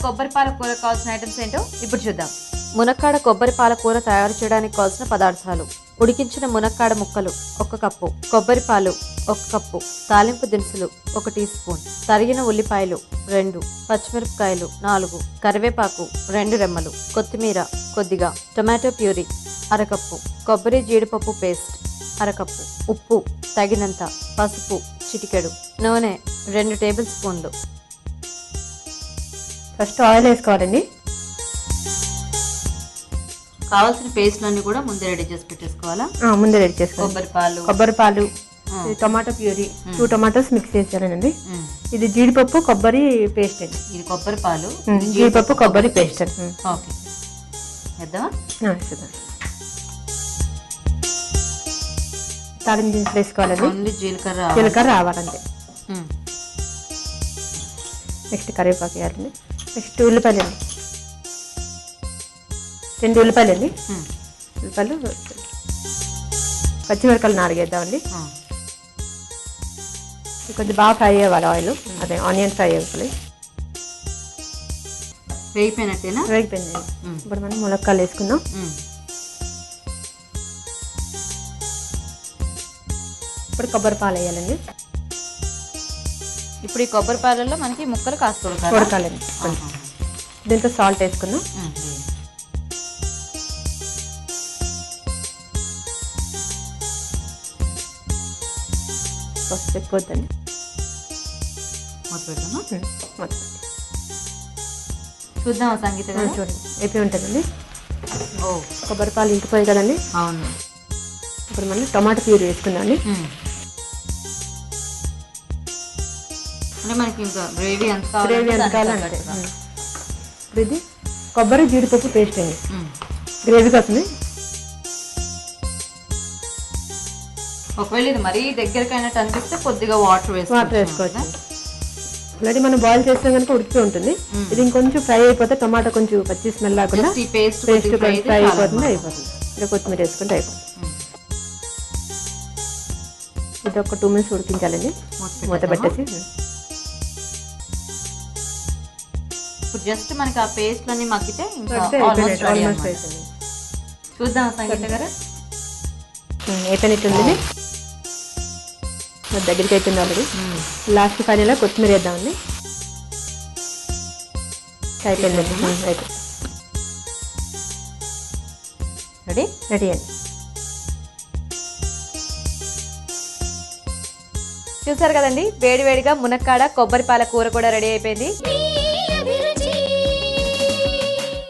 కొబ్బరి పాల కూర కావాల్సిన ఐటమ్స్ ఏంటో ఇప్పుడు చూద్దాం. మునక్కాడ కొబ్బరి పాల కూర తయారు చేయడానికి కావాల్సిన పదార్థాలు: ఉడికించిన మునక్కాడ ముక్కలు 1 కప్పు, కొబ్బరి పాలు 1 కప్పు, తాలింపు దినుసులు 1 టీ స్పూన్, తరిగిన ఉల్లిపాయలు 2, పచ్చిమిరపకాయలు 4, కరివేపాకు 2 రెమ్మలు, కొత్తిమీర కొద్దిగా, టొమాటో ప్యూరీ 1/2 కప్పు, కొబ్బరి జీడిపప్పు పేస్ట్ 1/2 కప్పు, ఉప్పు తగినంత, పసుపు చిటికెడు, నూనె 2 టేబుల్ స్పూన్లు. ఫస్ట్ ఆయిల్ వేసుకోవాలండి. కావాల్సిన పేస్ట్లన్నీ కూడా ముందే రెడీ చేసి పెట్టేసుకోవాలా? ముందే రెడీ చేసుకోవాలి. కొబ్బరి పాలు, టొమాటో ప్యూరీ 2 టొమాటోస్ మిక్స్ చేసానండి. ఇది జీడిపప్పు కొబ్బరి పేస్ట్ అండి. ఇది కొబ్బరి పాలు, జీడిపప్పు కొబ్బరి పేస్ట్. ఓకే, వేద్దామా? తాలింపు దినుసులు వేసుకోవాలండి. జీలకర్ర రావాలండి. నెక్స్ట్ కరివేపాకు వేయాలండి. నెక్స్ట్ ఉల్లిపాయలండి, 2 ఉల్లిపాయలండి. ఉల్లిపాయలు, పచ్చిమిరపకాయలు 4 వేద్దామండి. కొంచెం బాగా ఫ్రై అవ్వాలి ఆయిల్, అదే ఆనియన్ ఫ్రై అవ్వాలి. వేగిపోయినట్టేనా? వేగిపోయింది. ఇప్పుడు మనం ములక్కాయలు వేసుకుందాం. ఇప్పుడు కొబ్బరి పాలు వేయాలండి. ఇప్పుడు ఈ కొబ్బరి పాలలో మనకి ముక్కలు కాస్త ఉడకాలండి. దీంతో సాల్ట్ వేసుకుందాం. ఎక్కువద్దండి. చూద్దాం సంగీత చూడండి, అయిపోయి ఉంటుందండి. కొబ్బరి పాలు ఇంకిపోయి కదండి. అవును. ఇప్పుడు మనం టొమాటో ప్యూరీ వేసుకుందామండి. అంటే మనకి ఇంకా గ్రేవీ ఎంత కావాలంటే. ఇప్పుడు ఇది కొబ్బరి జీడిపప్పు పేస్ట్ అండి, గ్రేవీ కోసమే. ఒకవేళ ఇది మరీ దగ్గరకైనట్టు అనిపిస్తే కొద్దిగా వాటర్ వేసుకోవచ్చు. ఆల్రెడీ మనం బాయిల్ చేస్తే కనుక ఉడికిపోయి ఉంటుంది. ఇది ఇంకొంచెం ఫ్రై అయిపోతే టమాటో కొంచెం పచ్చి స్మెల్ లేకుండా పేస్ట్ ఫ్రై అయిపోతుంది. ఇంకా కొత్తిమీర వేసుకుంటే అయిపోతుంది. ఇది ఒక 2 మినిట్స్ ఉడికించాలండి, మూత పెట్టేసి. ఇప్పుడు జస్ట్ మనకి ఆ పేస్ట్లన్నీ మగ్గితే ఇంకా ఆల్మోస్ట్ అయిపోయింది. చూద్దాం సంగీత గారు. అయిపోయినట్టుంది, దగ్గరికి అయిపోయింది ఆల్రెడీ. లాస్ట్ ఫైనల్గా కొత్తిమీర వేద్దామండి. అయిపోయిందండి, అయిపోయింది. రెడీ అండి. చూసారు కదండి, వేడివేడిగా మునక్కాడ కొబ్బరి పాల కూర కూడా రెడీ అయిపోయింది.